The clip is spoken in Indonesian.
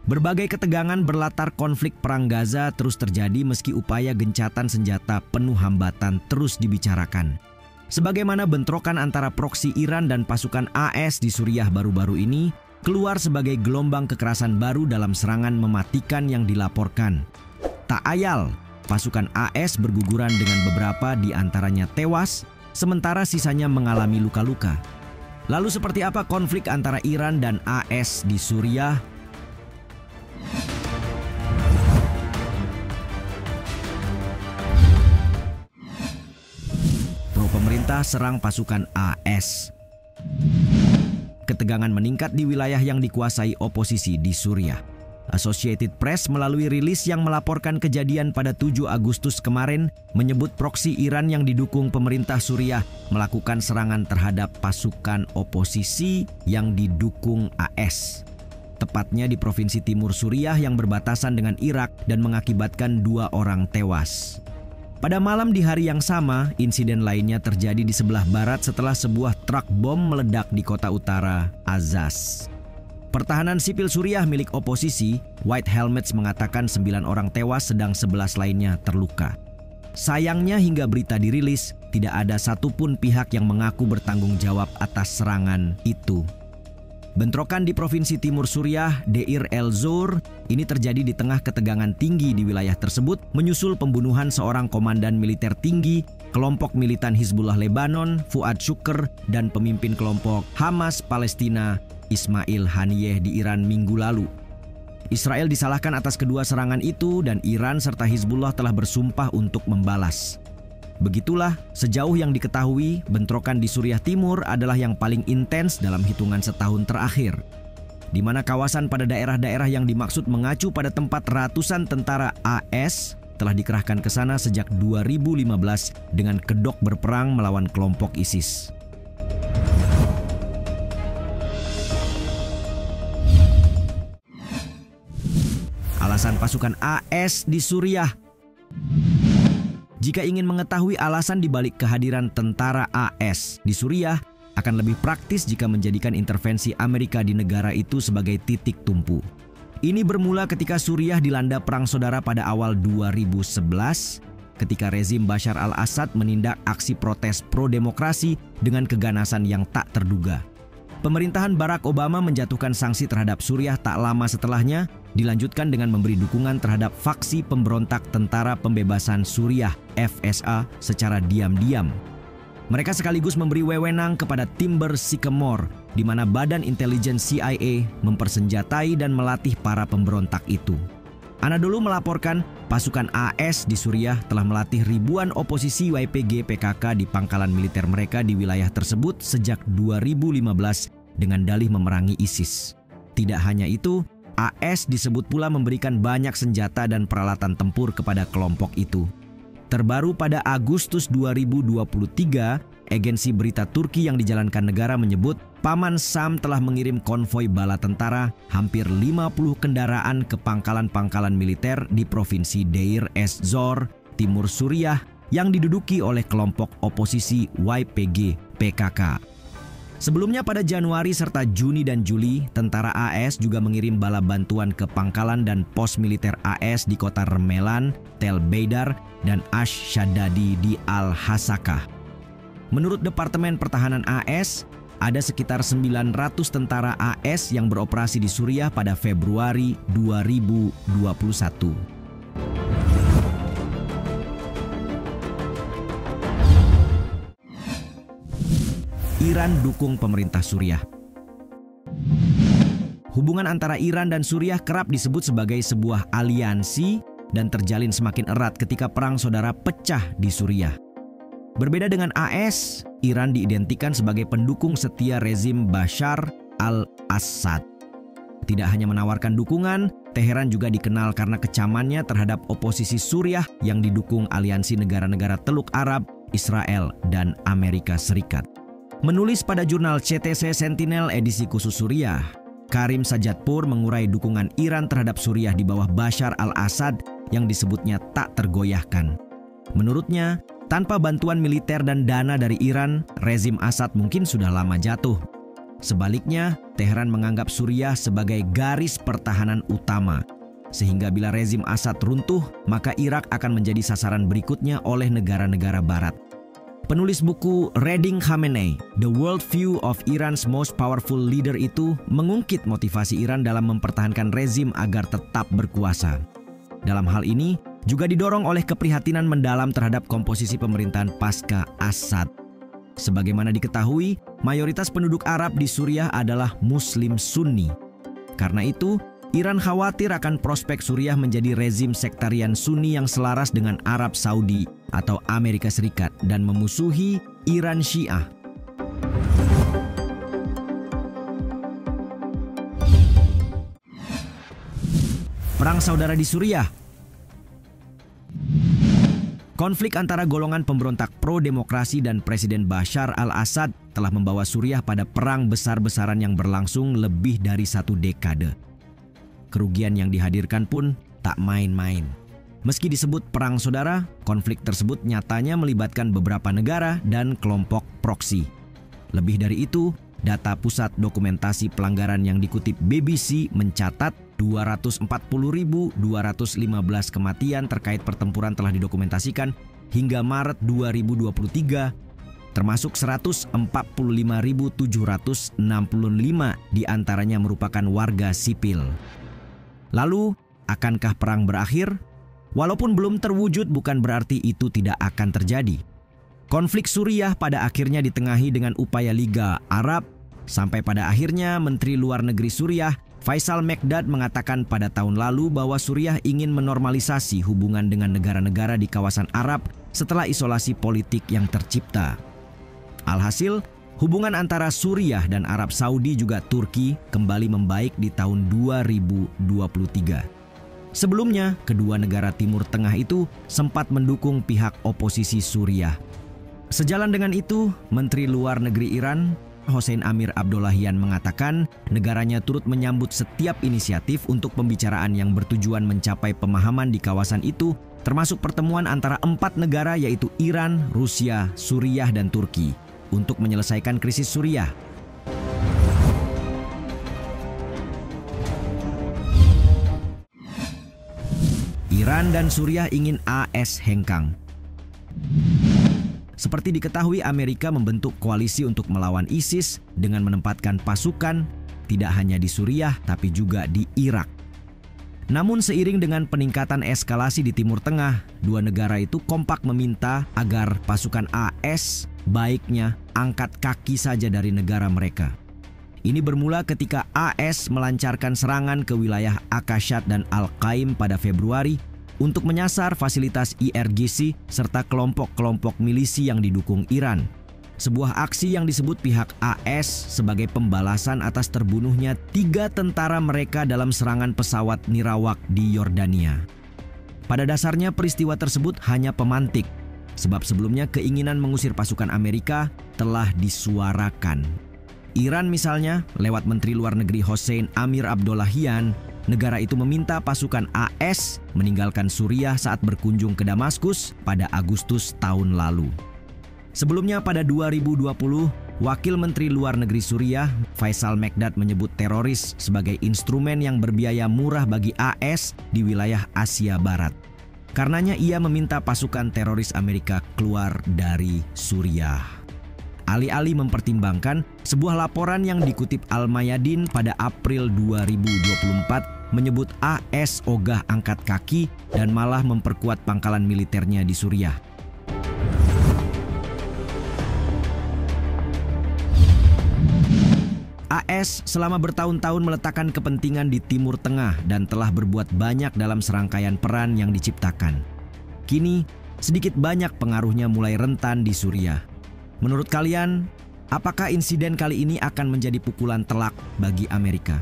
Berbagai ketegangan berlatar konflik Perang Gaza terus terjadi meski upaya gencatan senjata penuh hambatan terus dibicarakan. Sebagaimana bentrokan antara proksi Iran dan pasukan AS di Suriah baru-baru ini keluar sebagai gelombang kekerasan baru dalam serangan mematikan yang dilaporkan. Tak ayal, pasukan AS berguguran dengan beberapa di antaranya tewas, sementara sisanya mengalami luka-luka. Lalu seperti apa konflik antara Iran dan AS di Suriah? Pemerintah serang pasukan AS. Ketegangan meningkat di wilayah yang dikuasai oposisi di Suriah. Associated Press melalui rilis yang melaporkan kejadian pada 7 Agustus kemarin menyebut proksi Iran yang didukung pemerintah Suriah melakukan serangan terhadap pasukan oposisi yang didukung AS. Tepatnya di provinsi timur Suriah yang berbatasan dengan Irak dan mengakibatkan 2 orang tewas. Pada malam di hari yang sama, insiden lainnya terjadi di sebelah barat setelah sebuah truk bom meledak di kota utara Azaz. Pertahanan sipil Suriah milik oposisi, White Helmets, mengatakan 9 orang tewas sedang 11 lainnya terluka. Sayangnya hingga berita dirilis, tidak ada satupun pihak yang mengaku bertanggung jawab atas serangan itu. Bentrokan di Provinsi Timur Suriah, Deir el-Zur, ini terjadi di tengah ketegangan tinggi di wilayah tersebut menyusul pembunuhan seorang komandan militer tinggi, kelompok militan Hizbullah Lebanon, Fuad Shukr, dan pemimpin kelompok Hamas Palestina, Ismail Haniyeh di Iran minggu lalu. Israel disalahkan atas kedua serangan itu dan Iran serta Hizbullah telah bersumpah untuk membalas. Begitulah, sejauh yang diketahui, bentrokan di Suriah Timur adalah yang paling intens dalam hitungan setahun terakhir, di mana kawasan pada daerah-daerah yang dimaksud mengacu pada tempat ratusan tentara AS telah dikerahkan ke sana sejak 2015 dengan kedok berperang melawan kelompok ISIS. Alasan pasukan AS di Suriah. Jika ingin mengetahui alasan dibalik kehadiran tentara AS di Suriah, akan lebih praktis jika menjadikan intervensi Amerika di negara itu sebagai titik tumpu. Ini bermula ketika Suriah dilanda perang saudara pada awal 2011, ketika rezim Bashar al-Assad menindak aksi protes pro-demokrasi dengan keganasan yang tak terduga. Pemerintahan Barack Obama menjatuhkan sanksi terhadap Suriah tak lama setelahnya, dilanjutkan dengan memberi dukungan terhadap faksi pemberontak Tentara Pembebasan Suriah (FSA) secara diam-diam. Mereka sekaligus memberi wewenang kepada Timber Sycamore, di mana Badan Intelijen CIA mempersenjatai dan melatih para pemberontak itu. Anadolu melaporkan pasukan AS di Suriah telah melatih ribuan oposisi YPG PKK di pangkalan militer mereka di wilayah tersebut sejak 2015 dengan dalih memerangi ISIS. Tidak hanya itu, AS disebut pula memberikan banyak senjata dan peralatan tempur kepada kelompok itu. Terbaru pada Agustus 2023, agensi berita Turki yang dijalankan negara menyebut Paman Sam telah mengirim konvoi bala tentara hampir 50 kendaraan ke pangkalan-pangkalan militer di Provinsi Deir ez-Zor, Timur Suriah yang diduduki oleh kelompok oposisi YPG PKK. Sebelumnya pada Januari serta Juni dan Juli, tentara AS juga mengirim bala bantuan ke pangkalan dan pos militer AS di kota Remelan, Tel Beidar, dan Ash-Shaddadi di Al-Hasakah. Menurut Departemen Pertahanan AS, ada sekitar 900 tentara AS yang beroperasi di Suriah pada Februari 2021. Iran dukung pemerintah Suriah. Hubungan antara Iran dan Suriah kerap disebut sebagai sebuah aliansi dan terjalin semakin erat ketika perang saudara pecah di Suriah. Berbeda dengan AS, Iran diidentikan sebagai pendukung setia rezim Bashar al-Assad. Tidak hanya menawarkan dukungan, Teheran juga dikenal karena kecamannya terhadap oposisi Suriah yang didukung aliansi negara-negara Teluk Arab, Israel, dan Amerika Serikat. Menulis pada jurnal CTC Sentinel edisi khusus Suriah, Karim Sajadpour mengurai dukungan Iran terhadap Suriah di bawah Bashar al-Assad yang disebutnya tak tergoyahkan. Menurutnya, tanpa bantuan militer dan dana dari Iran, rezim Assad mungkin sudah lama jatuh. Sebaliknya, Teheran menganggap Suriah sebagai garis pertahanan utama. Sehingga bila rezim Assad runtuh, maka Irak akan menjadi sasaran berikutnya oleh negara-negara barat. Penulis buku Reading Khamenei, The World View of Iran's Most Powerful Leader itu mengungkit motivasi Iran dalam mempertahankan rezim agar tetap berkuasa. Dalam hal ini, juga didorong oleh keprihatinan mendalam terhadap komposisi pemerintahan pasca Assad. Sebagaimana diketahui, mayoritas penduduk Arab di Suriah adalah Muslim Sunni. Karena itu, Iran khawatir akan prospek Suriah menjadi rezim sektarian Sunni yang selaras dengan Arab Saudi atau Amerika Serikat dan memusuhi Iran Syiah. Perang saudara di Suriah. Konflik antara golongan pemberontak pro-demokrasi dan Presiden Bashar al-Assad telah membawa Suriah pada perang besar-besaran yang berlangsung lebih dari 1 dekade. Kerugian yang dihadirkan pun tak main-main. Meski disebut perang saudara, konflik tersebut nyatanya melibatkan beberapa negara dan kelompok proksi. Lebih dari itu, data Pusat Dokumentasi Pelanggaran yang dikutip BBC mencatat 240.215 kematian terkait pertempuran telah didokumentasikan hingga Maret 2023, termasuk 145.765 diantaranya merupakan warga sipil. Lalu, akankah perang berakhir? Walaupun belum terwujud, bukan berarti itu tidak akan terjadi. Konflik Suriah pada akhirnya ditengahi dengan upaya Liga Arab, sampai pada akhirnya Menteri Luar Negeri Suriah Faisal Mekdad mengatakan pada tahun lalu bahwa Suriah ingin menormalisasi hubungan dengan negara-negara di kawasan Arab setelah isolasi politik yang tercipta. Alhasil, hubungan antara Suriah dan Arab Saudi juga Turki kembali membaik di tahun 2023. Sebelumnya, kedua negara Timur Tengah itu sempat mendukung pihak oposisi Suriah. Sejalan dengan itu, Menteri Luar Negeri Iran Hossein Amir Abdollahian mengatakan negaranya turut menyambut setiap inisiatif untuk pembicaraan yang bertujuan mencapai pemahaman di kawasan itu, termasuk pertemuan antara 4 negara yaitu Iran, Rusia, Suriah, dan Turki untuk menyelesaikan krisis Suriah. Iran dan Suriah ingin AS hengkang. Seperti diketahui, Amerika membentuk koalisi untuk melawan ISIS dengan menempatkan pasukan tidak hanya di Suriah tapi juga di Irak. Namun seiring dengan peningkatan eskalasi di Timur Tengah, dua negara itu kompak meminta agar pasukan AS baiknya angkat kaki saja dari negara mereka. Ini bermula ketika AS melancarkan serangan ke wilayah Akashat dan Al-Qaim pada Februari untuk menyasar fasilitas IRGC serta kelompok-kelompok milisi yang didukung Iran. Sebuah aksi yang disebut pihak AS sebagai pembalasan atas terbunuhnya 3 tentara mereka dalam serangan pesawat nirawak di Yordania. Pada dasarnya peristiwa tersebut hanya pemantik, sebab sebelumnya keinginan mengusir pasukan Amerika telah disuarakan. Iran misalnya, lewat Menteri Luar Negeri Hossein Amir Abdollahian, negara itu meminta pasukan AS meninggalkan Suriah saat berkunjung ke Damaskus pada Agustus tahun lalu. Sebelumnya pada 2020, Wakil Menteri Luar Negeri Suriah, Faisal Mekdad menyebut teroris sebagai instrumen yang berbiaya murah bagi AS di wilayah Asia Barat. Karenanya ia meminta pasukan teroris Amerika keluar dari Suriah. Alih-alih mempertimbangkan, sebuah laporan yang dikutip Al-Mayadin pada April 2024 menyebut AS ogah angkat kaki dan malah memperkuat pangkalan militernya di Suriah. AS selama bertahun-tahun meletakkan kepentingan di Timur Tengah dan telah berbuat banyak dalam serangkaian peran yang diciptakan. Kini, sedikit banyak pengaruhnya mulai rentan di Suriah. Menurut kalian, apakah insiden kali ini akan menjadi pukulan telak bagi Amerika?